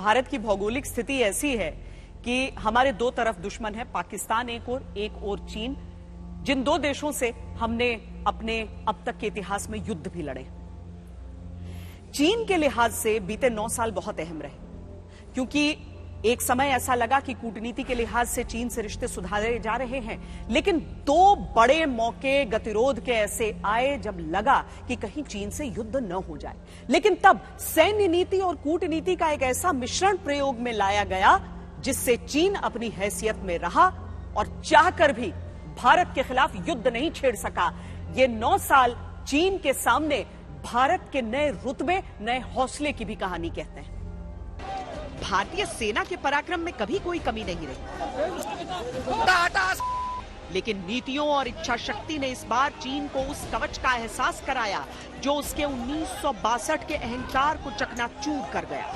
भारत की भौगोलिक स्थिति ऐसी है कि हमारे दो तरफ दुश्मन है, पाकिस्तान एक और चीन, जिन दो देशों से हमने अपने अब तक के इतिहास में युद्ध भी लड़े। चीन के लिहाज से बीते 9 साल बहुत अहम रहे, क्योंकि एक समय ऐसा लगा कि कूटनीति के लिहाज से चीन से रिश्ते सुधारे जा रहे हैं, लेकिन दो बड़े मौके गतिरोध के ऐसे आए जब लगा कि कहीं चीन से युद्ध न हो जाए। लेकिन तब सैन्य नीति और कूटनीति का एक ऐसा मिश्रण प्रयोग में लाया गया जिससे चीन अपनी हैसियत में रहा और चाहकर भी भारत के खिलाफ युद्ध नहीं छेड़ सका। ये 9 साल चीन के सामने भारत के नए रुतबे, नए हौसले की भी कहानी कहते हैं। भारतीय सेना के पराक्रम में कभी कोई कमी नहीं रही, लेकिन नीतियों और इच्छा शक्ति ने इस बार चीन को उस कवच का एहसास कराया जो उसके 1962 के अहंकार को चकनाचूर कर गया।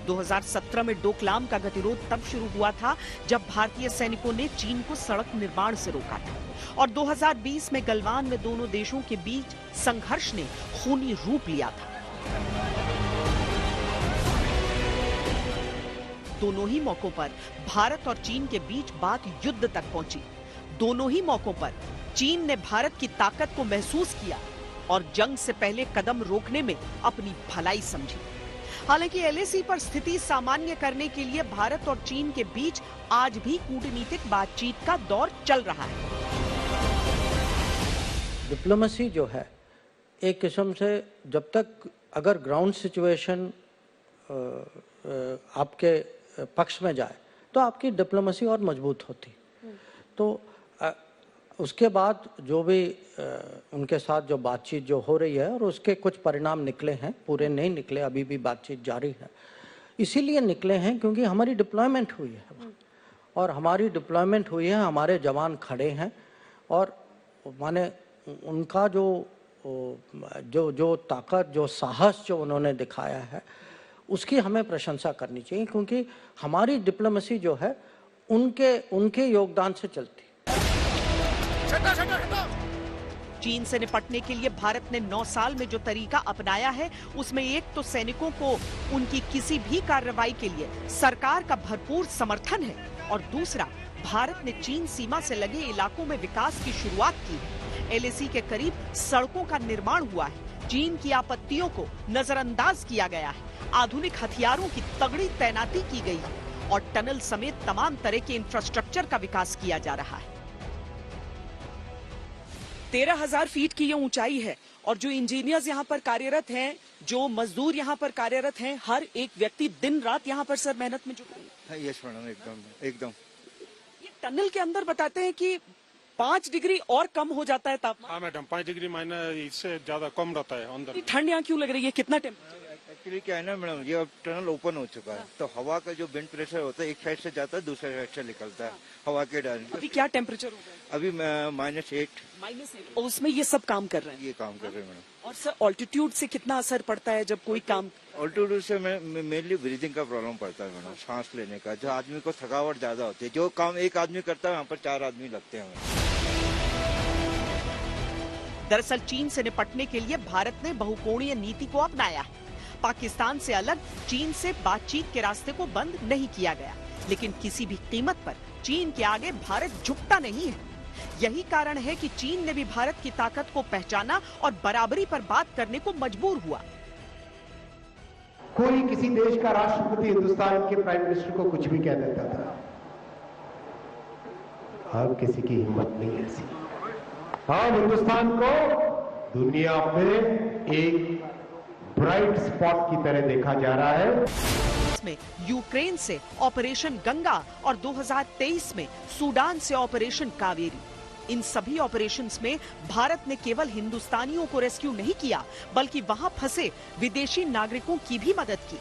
2017 में डोकलाम का गतिरोध तब शुरू हुआ था जब भारतीय सैनिकों ने चीन को सड़क निर्माण से रोका था, और 2020 में गलवान में दोनों देशों के बीच संघर्ष ने खूनी रूप लिया था। दोनों ही मौकों पर भारत और चीन के बीच बात युद्ध तक पहुंची। दोनों ही मौकों पर चीन ने भारत की ताकत को महसूस किया और जंग से पहले कदम रोकने में अपनी भलाई समझी। हालांकि एलएसी पर स्थिति सामान्य करने के लिए भारत और चीन के बीच आज भी कूटनीतिक बातचीत का दौर चल रहा है। डिप्लोमेसी जो है एक किस्म से, जब तक अगर ग्राउंड सिचुएशन आपके पक्ष में जाए तो आपकी डिप्लोमेसी और मजबूत होती। तो उसके बाद जो भी उनके साथ जो बातचीत जो हो रही है और उसके कुछ परिणाम निकले हैं, पूरे नहीं निकले, अभी भी बातचीत जारी है। इसीलिए निकले हैं क्योंकि हमारी डिप्लॉयमेंट हुई है, और हमारी डिप्लॉयमेंट हुई है, हमारे जवान खड़े हैं, और माने उनका जो ताकत, जो साहस जो उन्होंने दिखाया है, उसकी हमें प्रशंसा करनी चाहिए, क्योंकि हमारी डिप्लोमेसी जो है उनके योगदान से चलती। चीन से निपटने के लिए भारत ने 9 साल में जो तरीका अपनाया है, उसमें एक तो सैनिकों को उनकी किसी भी कार्रवाई के लिए सरकार का भरपूर समर्थन है, और दूसरा भारत ने चीन सीमा से लगे इलाकों में विकास की शुरुआत की है। एलएसी के करीब सड़कों का निर्माण हुआ है, चीन की आपत्तियों को नजरअंदाज किया गया है, आधुनिक हथियारों की तगड़ी तैनाती की गई है, और टनल समेत तमाम तरह के इंफ्रास्ट्रक्चर का विकास किया जा रहा है। 13,000 फीट की ये ऊंचाई है, और जो इंजीनियर्स यहाँ पर कार्यरत हैं, जो मजदूर यहाँ पर कार्यरत हैं, हर एक व्यक्ति दिन रात यहाँ पर सर मेहनत में जुटा है। यस मैडम, एकदम। ये टनल के अंदर बताते हैं कि 5 डिग्री और कम हो जाता है तापमान। हाँ मैडम, 5 डिग्री माइनस इससे ज्यादा कम रहता है अंदर। ठंड यहाँ क्यों लग रही है? कितना टेम्परेचर? एक्चुअली क्या है ना मैडम, ये अब टनल ओपन हो चुका है, तो हवा का जो विंड प्रेशर होता है एक साइड से जाता है, दूसरे साइड से निकलता है हवा के डायरेक्शन। अभी क्या टेम्परेचर हो गया? अभी -8। और उसमें ये सब काम कर रहे हैं? ये काम कर रहे हैं मैडम। और सर ऑल्टीट्यूड से कितना असर पड़ता है जब कोई काम? ऑल्टीट्यूड से मेनली ब्रीदिंग का प्रॉब्लम पड़ता है मैडम, सांस लेने का, जो आदमी को थकावट ज्यादा होती है। जो काम एक आदमी करता है वहाँ पर 4 आदमी लगते हैं। दरअसल चीन से निपटने के लिए भारत ने बहुकोणीय नीति को अपनाया है। पाकिस्तान से अलग चीन से बातचीत के रास्ते को बंद नहीं किया गया, लेकिन किसी भी कीमत पर चीन के आगे भारत झुकता नहीं है। यही कारण है कि चीन ने भी भारत की ताकत को पहचाना और बराबरी पर बात करने को मजबूर हुआ। कोई किसी देश का राष्ट्रपति हिंदुस्तान के प्राइम मिनिस्टर को कुछ भी कह देता था, अब किसी की हिम्मत नहीं ऐसी। अब हिंदुस्तान को दुनिया में एक ब्राइट स्पॉट की तरह देखा जा रहा है। इसमें यूक्रेन से ऑपरेशन गंगा और 2023 में सूडान से ऑपरेशन कावेरी, इन सभी ऑपरेशंस में भारत ने केवल हिंदुस्तानियों को रेस्क्यू नहीं किया, बल्कि वहां फंसे विदेशी नागरिकों की भी मदद की।